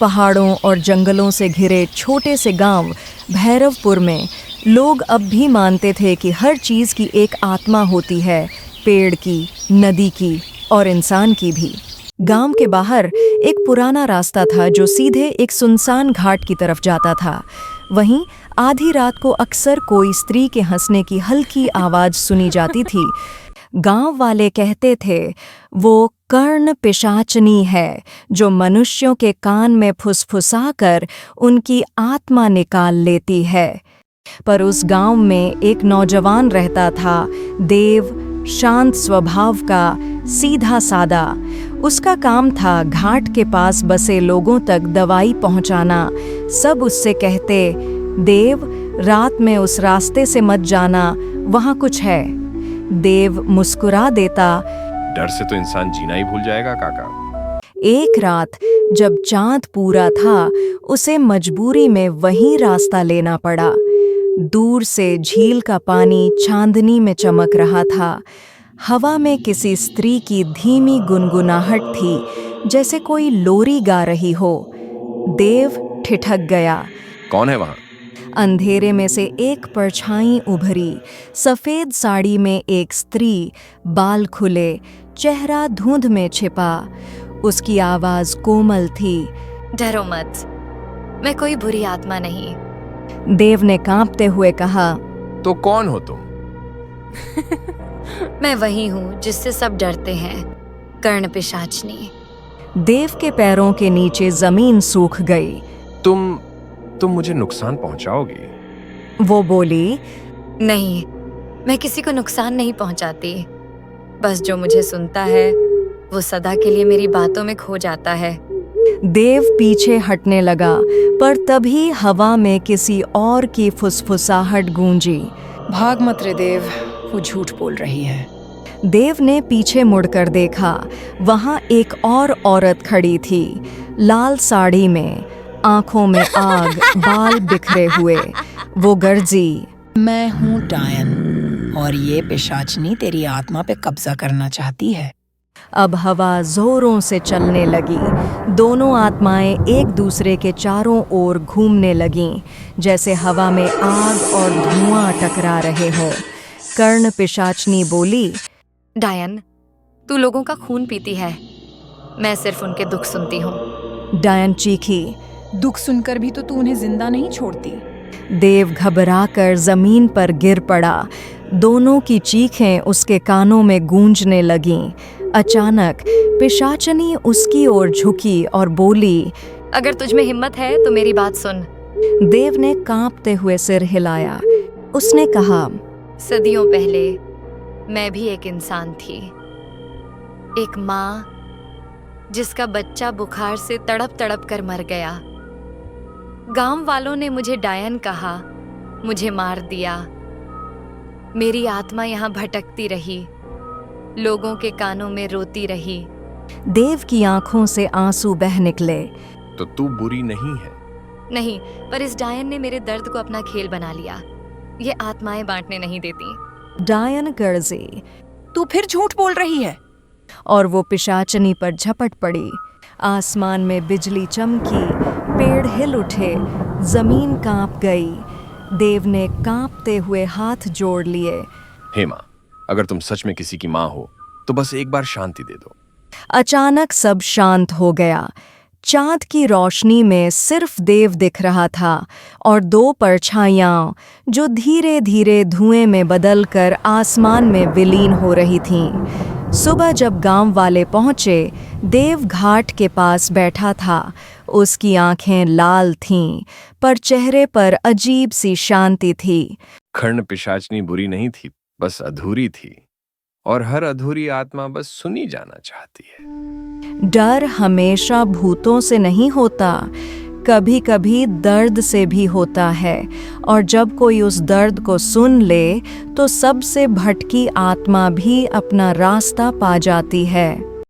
पहाड़ों और जंगलों से घिरे छोटे से गांव भैरवपुर में लोग अब भी मानते थे कि हर चीज़ की एक आत्मा होती है, पेड़ की, नदी की और इंसान की भी। गांव के बाहर एक पुराना रास्ता था जो सीधे एक सुनसान घाट की तरफ जाता था। वहीं आधी रात को अक्सर कोई स्त्री के हंसने की हल्की आवाज़ सुनी जाती थी। गांव वाले कहते थे वो कर्ण पिशाचनी है जो मनुष्यों के कान में फुसफुसाकर उनकी आत्मा निकाल लेती है। पर उस गांव में एक नौजवान रहता था, देव, शांत स्वभाव का, सीधा सादा। उसका काम था घाट के पास बसे लोगों तक दवाई पहुंचाना। सब उससे कहते, देव, रात में उस रास्ते से मत जाना, वहां कुछ है। देव मुस्कुरा देता, डर से तो इंसान जीना ही भूल जाएगा काका। एक रात जब चांद पूरा था, उसे मजबूरी में वही रास्ता लेना पड़ा। दूर से झील का पानी चांदनी में चमक रहा था। हवा में किसी स्त्री की धीमी गुनगुनाहट थी, जैसे कोई लोरी गा रही हो। देव ठिठक गया। कौन है वहां? अंधेरे में से एक परछाई उभरी। सफेद साड़ी में एक स्त्री, बाल खुले, चेहरा धुंध में छिपा। उसकी आवाज कोमल थी। डरो मत, मैं कोई बुरी आत्मा नहीं। देव ने कांपते हुए कहा, तो कौन हो तुम? मैं वही हूँ जिससे सब डरते हैं, कर्ण पिशाचनी। देव के पैरों के नीचे जमीन सूख गई। तुम मुझे नुकसान पहुंचाओगी? वो बोली, नहीं, मैं किसी को नुकसान नहीं पहुंचाती। बस जो मुझे सुनता है वो सदा के लिए मेरी बातों में खो जाता है। देव पीछे हटने लगा, पर तभी हवा में किसी और की फुसफुसाहट गूंजी। भाग मत रे देव, वो झूठ बोल रही है। देव ने पीछे मुड़कर देखा। वहां एक और औरत खड़ी थी, लाल साड़ी में, आंखों में आग, बाल बिखरे हुए। वो गर्जी, मैं हूँ डायन और ये पिशाचनी तेरी आत्मा पे कब्जा करना चाहती है। अब हवा जोरों से चलने लगी। दोनों आत्माएं एक दूसरे के चारों ओर घूमने लगीं, जैसे हवा में आग और धुआं टकरा रहे हों। कर्ण पिशाचनी बोली, डायन, तू लोगों का खून पीती है, मैं सिर्फ उनके दुख सुनती हूँ। डायन चीखी। दुख सुनकर भी तो तू उन्हें जिंदा नहीं छोड़ती। देव घबराकर जमीन पर गिर पड़ा। दोनों की चीखें उसके कानों में गूंजने लगीं। अचानक पिशाचनी उसकी ओर झुकी और बोली, अगर तुझ में हिम्मत है तो मेरी बात सुन। देव ने कांपते हुए सिर हिलाया। उसने कहा, सदियों पहले मैं भी एक इंसान थी, एक माँ जिसका बच्चा बुखार से तड़प तड़प कर मर गया। गांव वालों ने मुझे डायन कहा, मुझे मार दिया। मेरी आत्मा यहाँ भटकती रही, लोगों के कानों में रोती रही। देव की आंखों से आंसू बह निकले। तो तू बुरी नहीं है? नहीं, पर इस डायन ने मेरे दर्द को अपना खेल बना लिया। ये आत्माएं बांटने नहीं देती। डायन गर्जी, तू फिर झूठ बोल रही है। और वो पिशाचनी पर झपट पड़ी। आसमान में बिजली चमकी, पेड़ हिल उठे, जमीन कांप गई। देव ने कांपते हुए हाथ जोड़ लिए। हे माँ, अगर तुम सच में किसी की माँ हो तो बस एक बार शांति दे दो। अचानक सब शांत हो गया। चांद की रोशनी में सिर्फ देव दिख रहा था और दो परछाइयां जो धीरे धीरे धुएं में बदलकर आसमान में विलीन हो रही थीं। सुबह जब गांव वाले पहुंचे, देव घाट के पास बैठा था। उसकी आंखें लाल थीं, पर चेहरे पर अजीब सी शांति थी। कर्ण पिशाचनी बुरी नहीं थी, बस अधूरी थी, और हर अधूरी आत्मा बस सुनी जाना चाहती है। डर हमेशा भूतों से नहीं होता, कभी कभी दर्द से भी होता है, और जब कोई उस दर्द को सुन ले तो सबसे भटकी आत्मा भी अपना रास्ता पा जाती है।